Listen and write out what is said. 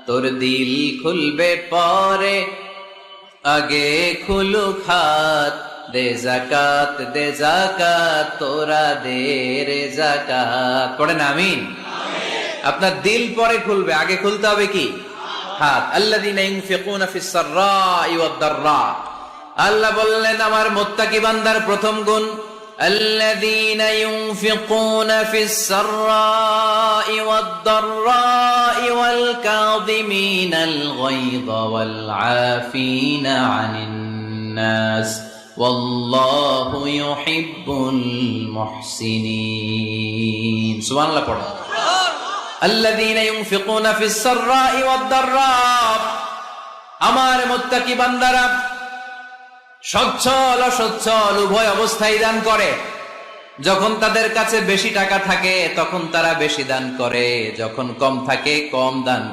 তোর দিল খুলবে পরে, আগে খুলুক হাত। দে জাকাত তোরা দে রে জাকাত। পড়েন আমিন। আপনার দিল পরে খুলবে, আগে খুলতে হবে কি? হাত। আল্লাযীনা ইউনফিকুনা ফিস সাররাই ওয়াদ দাররা। আল্লাহ বললেন আমার মুত্তাকি বান্দার প্রথম গুণ, আল্লাযীনা ইউনফিকুনা ফিস সাররাই ওয়াদ দাররাই ওয়াল কাযিমিনাল গায়যা ওয়াল আফিনা আনিন নাস ওয়াল্লাহু ইউহিব্বুল মুহসিনিন। সুবহানাল্লাহ পড়ো। আল্লাযীনা ইউনফিকুনা ফিস সাররাই ওয়াদ দাররা। আমার মুত্তাকি বান্দারা সচ্ছল অসচ্ছল উভয় অবস্থায় দান করে। যখন তাদের কাছে বেশি টাকা থাকে তখন তারা বেশি দান করে, যখন কম থাকে কম দান